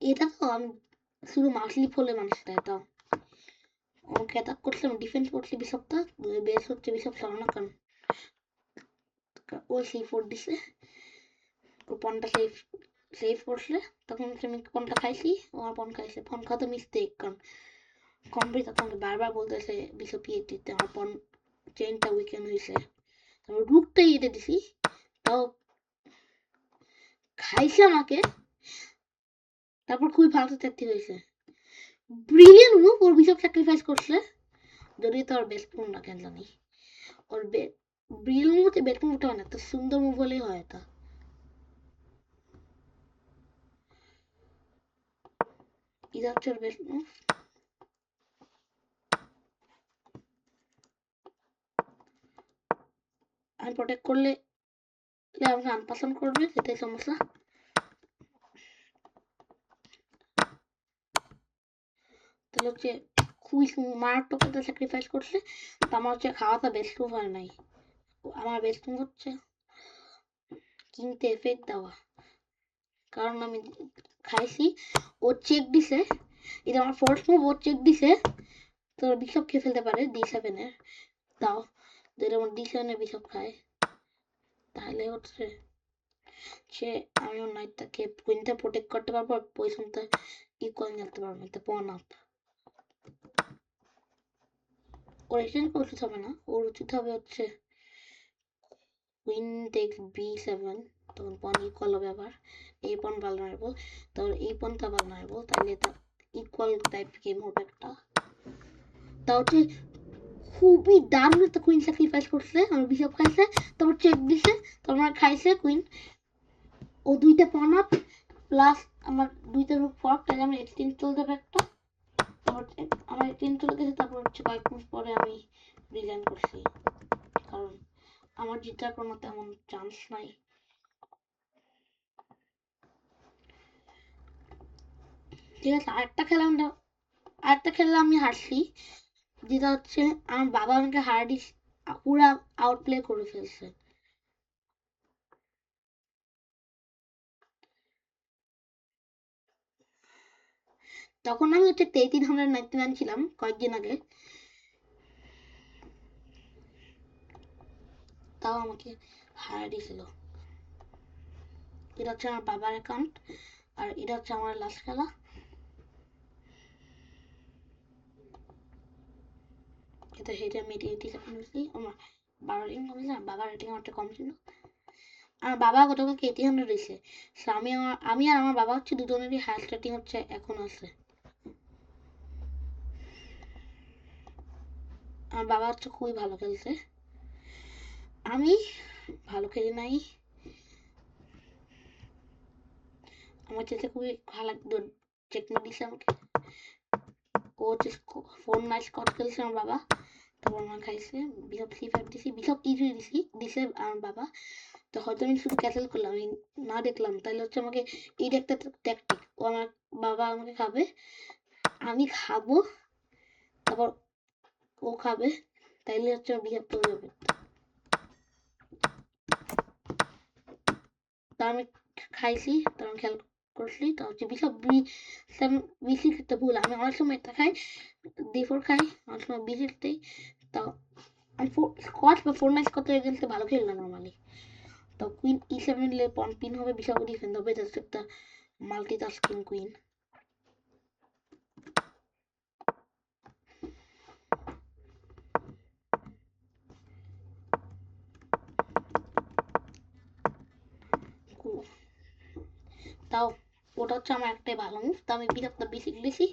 এটা তো আমি শুধু মাসলি হলে মানুষটা, এটা আমাকে অ্যাটাক করছে, আমি ডিফেন্স করছি বিশপটা, বেস হচ্ছে বিশপ সরানো, কারণ ও C4 দিছে, ও পনটা সেভ করছে, তখন আমি পনটা খাইছি, ও আমার পন খাইছে, পন খাওয়া তো মিস্টেক, কারণ কম্পিউটার তোমাকে বারবার বলতেছে বিশপ E8 দিতে, আমার পন চেইনটা উইকেন হয়েছে, তারপর রুকটা E8 দিছি, তাও খাইছে আমাকে, তারপর খুবই ভালো ট্যাকটিক হয়েছে, ব্রিলিয়ান্ট মুভ, ওর বিশপ স্যাক্রিফাইস করছে, যদি তো ওর বেস্ট মুভ না কেন জানি, ওর ব্রিলিয়ান্ট মুভ বেস্ট মুভটা হয় না, তো সুন্দর মুভ হলেই হয় এটা। এটা হচ্ছে ওর বেস্ট মুভ, আমি প্রোটেক্ট করলে আমাকে আনপছন্দ করবে, সেটাই সমস্যা। তাহলে হচ্ছে খুবই মারাত্মক একটা স্যাক্রিফাইস করছে, তো আমার হচ্ছে খাওয়াটা বেস্ট মুভ হয় নাই, আমার বেস্ট মুভ হচ্ছে কিনতে এফেক্ট দেওয়া, কারণ আমি খাইছি, ও চেক দিছে, এটা আমার ফোর্থ মুভ, ও চেক দিছে, তো বিশপ খেয়ে ফেলতে পারে D7 এর, তাও যদি আমার D7 এর বিশপ খায়, তাহলে হচ্ছে সে আমি ওর নাইটটাকে কুইনটা প্রোটেক্ট করতে পারবো, আর পজিশনটা ইকুয়াল নিতে পারবো, এটা পন আপ। ওর এক্সচেঞ্জ করা উচিত হবে না, ওর উচিত হবে হচ্ছে কুইন টেক্স B7, তখন পন ইকুয়াল হবে, আবার এই পন ভালনারেবল, তাহলে এই পনটা ভালনারেবল, তাহলে এটা ইকুয়াল টাইপ গেম হবে একটা। তা হচ্ছে খুবই দারুণ একটা কুইন স্যাক্রিফাইস করছে, আমার বিশপ খাইছে, তারপর চেক দিছে, তারপর খাইছে কুইন, ও দুইটা পন আপ প্লাস আমার দুইটা রুক ফর্ক, তাহলে আমার 18 চলে যাবে একটা, তারপর আমার 18 চলে গেছে, তারপর হচ্ছে কয়েক মাস পরে আমি রিজাইন করছি, কারণ আমার জিতার কোনো তেমন চান্স নাই। ঠিক আছে, আরেকটা খেলা আমি হারছি, যেটা হচ্ছে আমার বাবা আমাকে হার্ডিস পুরা আউটপ্লে করে ফেলছে। তখন আমি হচ্ছে 1899 ছিলাম কয়েকদিন আগে, তাও আমাকে হারা দিয়েছিল। এটা হচ্ছে আমার বাবার অ্যাকাউন্ট, আর এটা হচ্ছে আমার লাস্ট খেলা। এটা হেঁটে আমি 87 আমার বাবার রেটিং কমেছে, বাবার রেটিং আমারটা কম ছিল। আমার বাবা গতকালকে 1800 দিয়েছে, আমি আর আমার বাবা হচ্ছে দুজনেরই হায়েস্ট রেটিং হচ্ছে এখন আছে। আমার বাবা হচ্ছে খুবই ভালো খেলছে, আমি ভালো খেলি নাই। আমার চেয়ে খুবই ভালো চেকমেট দিছে আমাকে, ও হচ্ছে 4 নাইট স্কট খেলছে আমার বাবা, তারপর আমার খাইছে বিশপ C5 দিছি, বিশপ E3 দিছে আমার বাবা, তো হয়তো আমি শুধু ক্যান্সেল করলাম, আমি না দেখলাম, তাহলে হচ্ছে আমাকে এইটা একটা ট্যাকটিক, ও আমার বাবা আমাকে খাবে, আমি খাবো, তারপর ও খাবে, তাইলে হচ্ছে বিশপ চলে যাবে। তা আমি খাইছি, তারপর খেয়াল করছি, তা হচ্ছে বিশপ B6 একটা ভুল, আমি অনেক সময় এটা খাই, D4 খাই, অনেক সময় B6 দিই, তাও আমি স্কচ বা 4 নাইট স্কচ এগেন্সে ভালো খেলি না নর্মালি। তো কুইন E7 নিলে পন পিন হবে, বিশপ ডিফেন্ড হবে, এটা হচ্ছে একটা মাল্টিটাস্কিং কুইন। তাও ওটা হচ্ছে আমার একটাই ভালো মুভ, তো আমি বিশপটা B6 দিছি,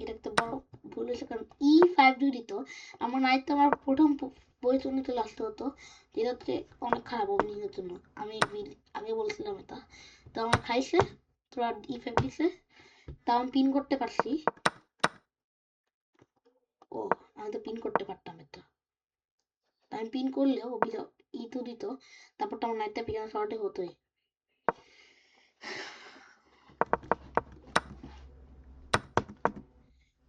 এটা একটা বড় ভুল হয়েছে, কারণ E5 যদি দিত আমার নাইট তো আমার প্রথম পজিশনে চলে আসতে হতো, যেটা হচ্ছে অনেক খারাপ ওপেনিংয়ের জন্য, আমি আগে বলছিলাম এটা। তো আমার খাইছে, তোরা E5 দিছে, তাও আমি পিন করতে পারছি, ও আমি তো পিন করতে পারতাম এটা, আমি পিন করলেও E2 দিত, তারপর তো আমার নাইটটা পিছনে শর্টে হতোই।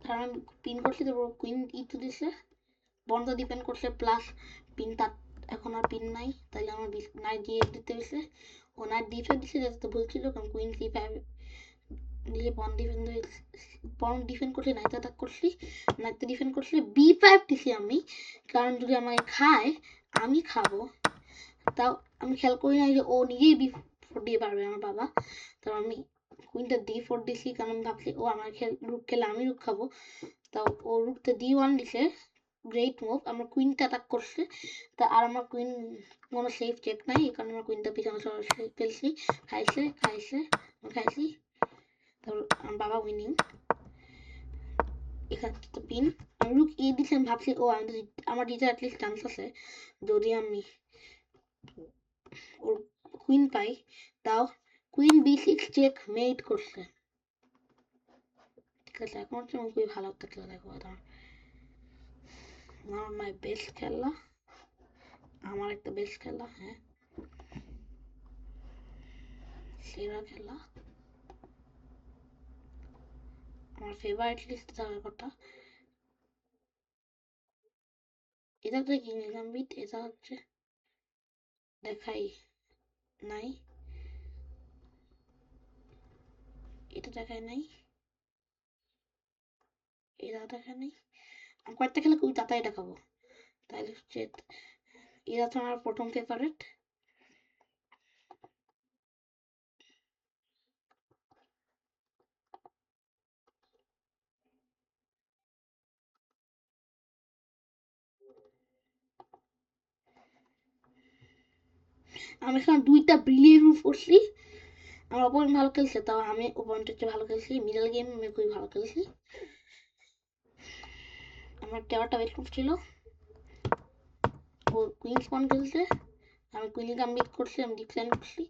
কারণ আমি পিন করছি, তারপর কুইন E2 দিছে, বন্ধ ডিপেন্ড করছে, প্লাস পিন তার এখন আর পিন নাই, তাহলে আমার নাইট D8 দিতে হয়েছে, ও নাইট D5 দিছে, যেটা তো ভুল ছিল, কারণ কুইন C5 দিয়ে পন ডিফেন্ড করলে নাইট অ্যাটাক করছি, নাইটটা ডিফেন্ড করলে B5 দিছি আমি, কারণ যদি আমাকে খায় আমি খাবো, তাও আমি খেয়াল করি না যে ও নিজেই B4 দিয়ে পারবে আমার বাবা, তো আমি কুইনটা D4 দিছি, কারণ ভাবছি ও আমার রুক খেলে আমি রুক খাবো, তাও ও রুকটা D1 দিছে, গ্রেট মুভ, আমার কুইনটা অ্যাটাক করছে, তা আর আমার কুইন কোনো সেফ চেক নাই, এই কারণে আমার কুইনটা পিছনে সরাসরি ফেলছি, খাইছে খাইছি, তারপর আমার বাবা উইনিং। এখানে তো পিন, আমি রুক এ দিছি, আমি ভাবছি ও আমার জিতে অ্যাটলিস্ট চান্স আছে যদি আমি ওর কুইন পাই, তাও কুইন B6 চেক মেট করছে। ঠিক আছে, এখন হচ্ছে খুবই ভালো একটা খেলা দেখো, আমার মাই বেস্ট খেলা, আমার একটা বেস্ট খেলা, হ্যাঁ সেরা খেলা, আমার ফেভারিট লিস্ট থাকার কথা। এটা তো কিং গাম্বিট, এটা হচ্ছে দেখাই নাই, এটা দেখায় নাই, এটা দেখায় নাই, আমি কয়েকটা খেলা খুবই তাড়াতাড়ি দেখাবো, তাহলে হচ্ছে এটা তো আমার প্রথম ফেভারিট। আমি এখানে দুইটা ব্রিলিয়েন্ট মুভ করছি, আমার অপোনেন্ট ভালো খেলছে, তাও আমি অপোনেন্টের চেয়ে ভালো খেলছি, মিডল গেম আমি খুবই ভালো খেলছি। আমার টাওয়ারটা ওয়েট করছিল, ও কুইন স্পন খেলছে, আমি কুইন কমপ্লিট করছি, আমি ডিক্লাইন করছি,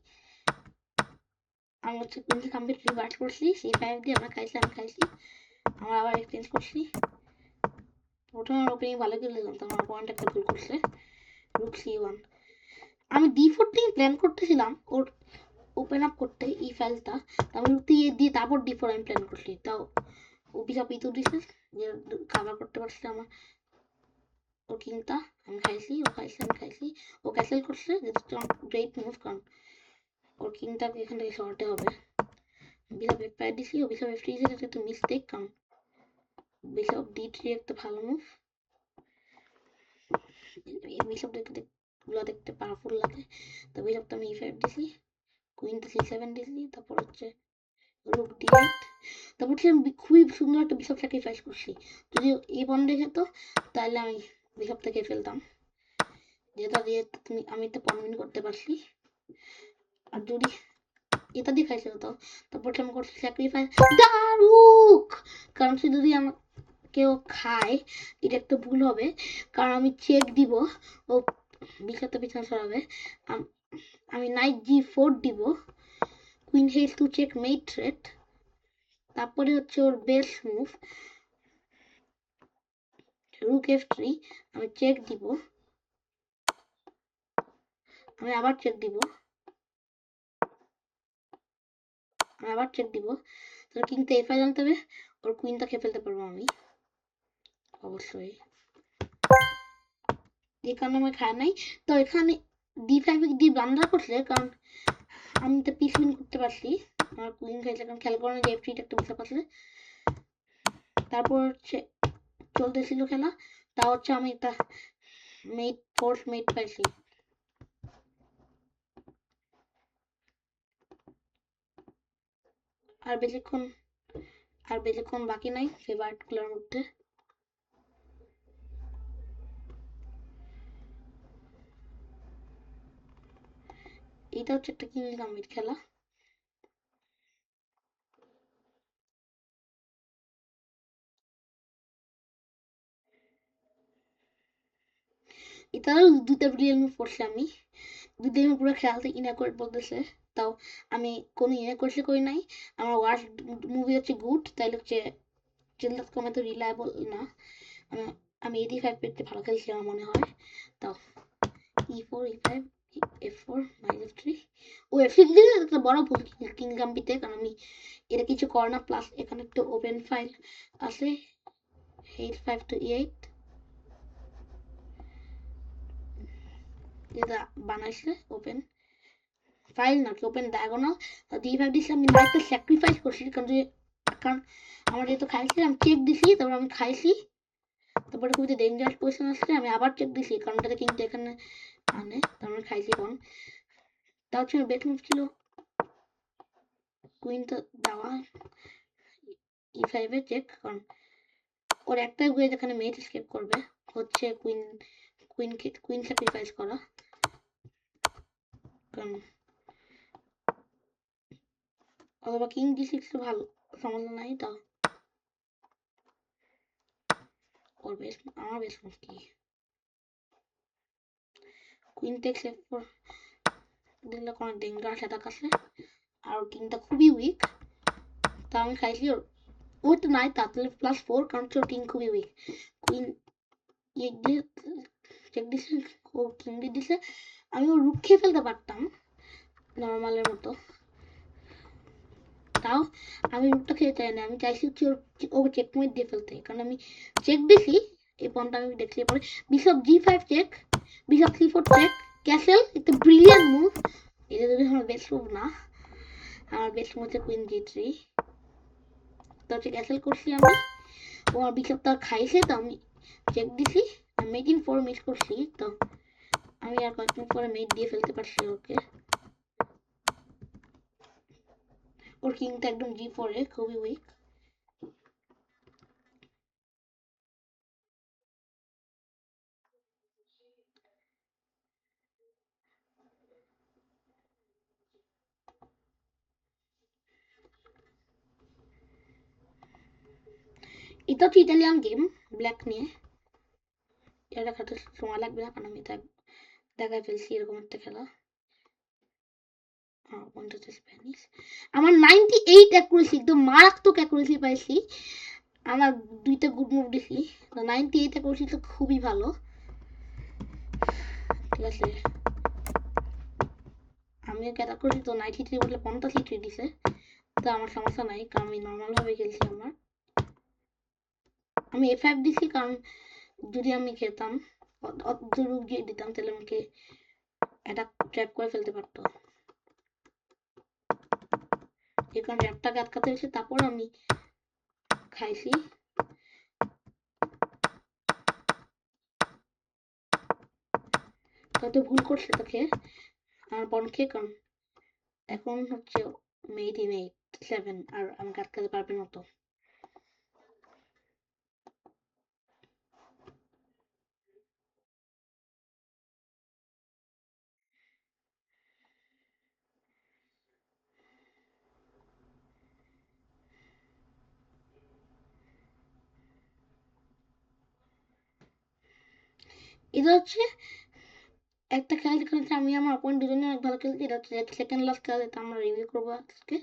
আমি হচ্ছে কুইন কমপ্লিট রিভার্স করছি, সেই 5 দিয়ে আমরা খাইছি, আমি খাইছি, আমরা আবার এক্সচেঞ্জ করছি। প্রথমে আমার ওপেনিং ভালো খেললাম, তো আমার পয়েন্ট একটা ভুল করছে, রুক C1। আমি D14 প্ল্যান করতেছিলাম ওর ওপেন আপ করতে এই ফাইলটা, আমি রুক দিয়ে তারপর D4 আমি প্ল্যান করছি, তাও অভিশাপ ইতো দিছে যে কাভার করতে পারছে আমার ওর কিংটা। আমি খাইছি, ও খাইছে, আমি খাইছি, ও ক্যাসেল করছে, যেটা গ্রেট মুভ, কারণ ওর কিংটাকে এখান থেকে সরাতে হবে। বিশপ F5 দিছি, ও বিশপ F3 দিছে, এটা একটা মিস্টেক, কারণ বিশপ D3 একটা ভালো মুভ, এই বিশপ দেখতে পাওয়ারফুল লাগে, তো বিশপটা আমি E5 দিছি, কুইনটা C7 দিছি, তারপর হচ্ছে রুক D8, তারপর হচ্ছে আমি খুবই সুন্দর একটা বিশপ স্যাক্রিফাইস করছি। যদি এই পয়েন্ট দেখে তো তাহলে আমি বিশপ থেকে ফেলতাম, যেটা দিয়ে আমি একটা পয়েন্ট করতে পারছি। আর যদি এটা দিয়ে খাইছে হতো, তারপর আমি করছি স্যাক্রিফাইস দারুক, কারণ সে যদি আমার কেউ খায় এটা একটা ভুল হবে, কারণ আমি চেক দিব, ও বিশাপটা পিছনে সরাবে, আমি নাইট G4 দিব, queen h two checkmate threat, তারপরে হচ্ছে ওর বেস্ট মুভ রুক F3, আমি চেক দিব, আমি আবার চেক দিব, তাহলে কিংটা F5 জানতে হবে, ওর কুইনটা খেয়ে ফেলতে পারবো আমি অবশ্যই, যে কারণে আমার খায় নাই। তো এখানে D5 দিয়ে ব্লান্ডার করছে, কারণ আমি তো পিস উইন করতে পারছি, আমার কুইন খাইছে, কারণ খেলা করানো যে F3 একটা বিশাপ আছে। তারপর হচ্ছে চলতেছিল খেলা, তা হচ্ছে আমি একটা ফোর্স মেট পাইছি। আর বেশিক্ষণ বাকি নাই ফেভারিট গুলোর মধ্যে। এটা হচ্ছে একটা কিং গাম্বিট খেলা, এটাও দুটা রিয়েল মুভ করছি আমি, দুটো পুরো খেলাতে ইনাকোরেট বলতেছে, তাও আমি কোনো ইনাকোরেটে করি নাই, আমার ওয়ার্স্ট মুভি হচ্ছে গুড, তাইলে হচ্ছে Chill.com এত রিলায়েবল না, আমি E5 পেতে ভালো খেলছি আমার মনে হয়। তাও E4 E5 F4 minus F3, ও F6 দিলে একটা বড় ভুল কিং গাম্বিতে, কারণ আমি এটা কিছু করে না, প্লাস এখানে একটা ওপেন ফাইল আছে H5 to E8 যেটা বানাইছে, ওপেন ফাইল নাকি ওপেন ডায়াগোনাল, D5 দিছি, আমি নাইটটা স্যাক্রিফাইস করছি, কারণ আমার যেহেতু খাইছি, আমি চেক দিছি, তারপর আমি খাইছি, তারপরে খুবই ডেঞ্জারাস পজিশন আসছে, আমি আবার চেক দিছি, কারণ এটাতে কিন্তু এখানে আনে, তারপরে খাইছি কোন, তা হচ্ছে বেট মুভ ছিল কুইন তো দেওয়া E5 এ চেক, কারণ ওর একটাই ওয়ে যেখানে মেট স্কেপ করবে হচ্ছে কুইন স্যাক্রিফাইস করা, কারণ অথবা কিং D6 ভালো সমস্যা নাই, তাও ওর আমার বেশ মুভ কি কুইন টেক্স F4 দিলে কোনো ডেঞ্জারাস অ্যাটাক আছে, আর কিংটা খুবই উইক, তা আমি খাইছি ওর তো নাই, তাহলে +4, কারণ কিং খুবই উইক, কুইন চেক দিছে, ও কিং দিছে, আমি ও রুক খেয়ে ফেলতে পারতাম নর্মালের মতো, তাও আমি রুকটা খেয়ে চাই না, আমি চাইছি হচ্ছে ওকে চেকমেট দিয়ে ফেলতে, কারণ আমি চেক দিছি, এই পয়েন্টটা আমি দেখছি, পরে bishop G5 check, bishop C4 check, castle, একটা ব্রিলিয়ান্ট মুভ, এটা যদি আমার বেস্ট মুভ না, আমার বেস্ট মুভ হচ্ছে কুইন G3, তো হচ্ছে ক্যাসেল করছি আমি, ও আমার বিশপটা খাইছে, তো আমি চেক দিছি, মেট ইন 4 মিস করছি, তো আমি আর কয়েক মিনিট পরে মেট দিয়ে ফেলতে পারছি ওকে, ওর কিংটা একদম G4 এ খুবই উইক। এটা হচ্ছে ইটালিয়ান গেম ব্ল্যাক নিয়ে, এটা খেলতে সময় লাগবে না, কারণ আমি দেখায় ফেলছি এরকম একটা খেলা। স্প্যানিশ আমার 98 অ্যাকুরেসি, একদম মারাত্মক অ্যাকুরেসি পাইছি। আমার 2টা গুড মুভ দিছি, 98 অ্যাকুরেসি তো খুবই ভালো। ঠিক আছে, আমি অ্যাটাক করছি তো 93 বলে 85 দিছে, তো আমার সমস্যা নাই, কারণ আমি নর্মাল ভাবে খেলছি। আমি F5 দিছি, কারণ যদি আমি খেতাম অতদূর গিয়ে দিতাম তাহলে আমাকে অ্যাটাক ট্র্যাপ করে ফেলতে পারতো, এই কারণে ট্র্যাপটাকে আটকাতে হয়েছে। তারপর আমি খাইছি। হয়তো ভুল করছে তাকে আমার বনকে, কারণ এখন হচ্ছে মেড ইন 7 আর আমাকে আটকাতে পারবে না তো। এটা হচ্ছে একটা খেলা যেখানে আমি আমার অপোনেন্ট দুজনে অনেক ভালো খেলছি। এটা হচ্ছে সেকেন্ড লাস্ট খেলা, যেটা আমরা রিভিউ করবো আজকে।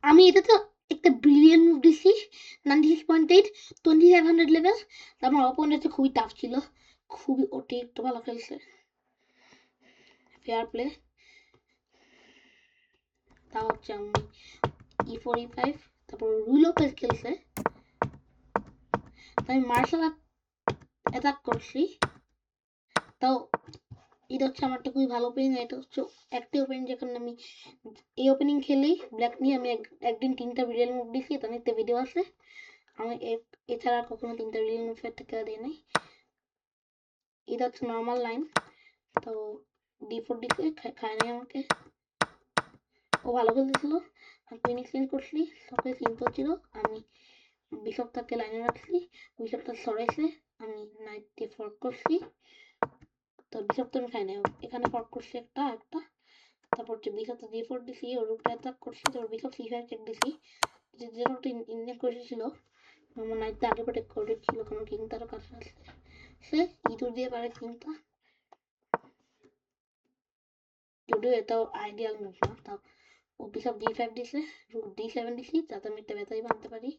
আমি এটা তো একটা ব্রিলিয়ান্ট মুভ দিছি, 96.8, 2500 লেভেল। আমার অপোনেন্ট খুবই টাফ ছিল, খুবই ওটি একটু ভালো খেলছে, ফেয়ার প্লে। তা হচ্ছে আমি E4 E5, তারপর রুল লোপেজ খেলছে, আমি মার্শাল অ্যাটাক করছি। তাও এটা হচ্ছে আমারটা খুবই ভালো ওপেনিং। এটা হচ্ছে একটা ওপেনিং যেখানে আমি এই ওপেনিং খেলেই ব্ল্যাক নিয়ে আমি একদিন 3টা রিয়েল মুভ দিছি, এটা নিতে ভিডিও আছে। আমি এছাড়া কখনো 3টা রিয়েল মুভ একটা খেলা দিই নাই। এটা হচ্ছে নর্মাল লাইন, তো D4 দিতে খায় নাই আমাকে, ও ভালো খেলতেছিল। আমি কুইন এক্সচেঞ্জ করছি, সবকিছু সিম্পল ছিল। আমি বিশপটাকে লাইনে রাখছি, বিশপটা সরাইছে, আমি নাইট দিয়ে ফর্ক করছি, তো বিশপ তো আমি খাই নাই, এখানে ফর্ক করছি একটা। তারপর হচ্ছে বিশপটা D4 দিছি, ওর উপরে অ্যাটাক করছি, তারপর বিশপ C5 চেক দিছি, যেটা একটা ইন্ডিয়ান করেছিল। আমার নাইটটা আগে প্রোটেক্ট করেছিল, কারণ কিং তারও কাছে আসছে, সে E2 দিয়ে পারে কিংটা, যদিও এটাও আইডিয়াল মুভ না। তাও ও বিশপ D5 দিছে, রুক D7 দিছি, যাতে আমি একটা বেতাই বাঁধতে পারি,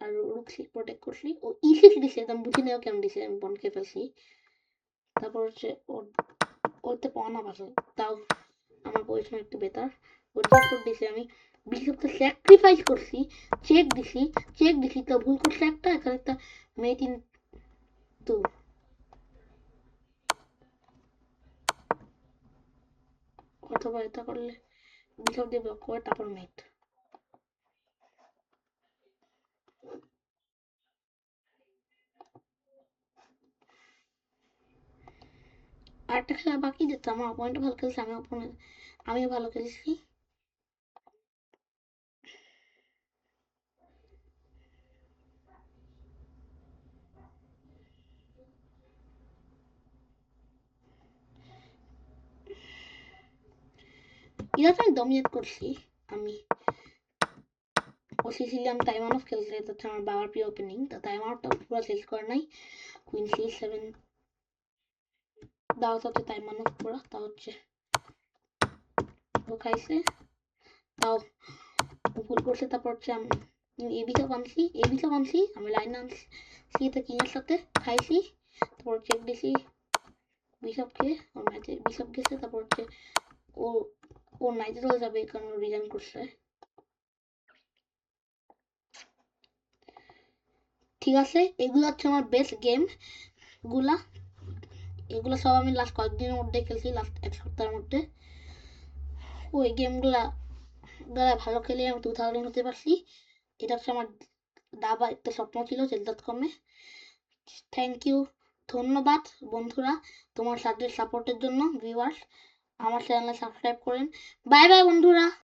আর রুক প্রোটেক্ট করছি। ও E6 দিছে, একদম বুঝি নেওয়া কেমন দিছে, আমি বনকে ফেলছি। তারপর হচ্ছে ওতে পন অফ আছে, তাও আমার পজিশন একটু বেটার। ও D4 দিছে, আমি বিশপটা স্যাক্রিফাইস করছি, চেক দিছি, তো ভুল করছে একটা, এখানে একটা মেট ইন 2, অথবা এটা করলে বিশপ দিয়ে ব্লক করে তারপর মেট। আরেকটা খেলা বাকি, যেটা আমার অপোনেন্ট ভালো খেলছে, আমিও ভালো খেলছি। এটা তো আমি ডমিনেট করছি। আমি ও সিসিলিয়ান তাইমানভ খেলছে, এটা হচ্ছে আমার বাবার প্রিয় ওপেনিং, তা তাইমানভটা পুরো শেষ করে নাই। কুইন C7 দাও হচ্ছে তাইমানভ পুরো, তা হচ্ছে ও খাইছে, তাও ভুল করছে। তারপর হচ্ছে আমি এবিসব আনছি, আমি লাইন আনছি এটা কিংয়ের সাথে খাইছি, তারপর চেক দিছি বিশপকে, ওর ম্যাচে বিশপ গেছে, তারপর হচ্ছে ও ও নাইটে চলে যাবে, কারণ ও রিজাইন করছে। ঠিক আছে, এগুলো হচ্ছে আমার বেস্ট গেম গুলা, এগুলো সব আমি লাস্ট কয়েকদিনের মধ্যে খেলছি, লাস্ট 1 সপ্তাহের মধ্যে। ওই গেমগুলা দ্বারা ভালো খেলে আমি 2000 হতে পারছি। এটা হচ্ছে আমার দাবা একটা স্বপ্ন ছিল জেল.com-এ। থ্যাংক ইউ, ধন্যবাদ বন্ধুরা তোমার সাথে সাপোর্টের জন্য। ভিউয়ার্স, আমার চ্যানেলে সাবস্ক্রাইব করেন। বাই বাই বন্ধুরা।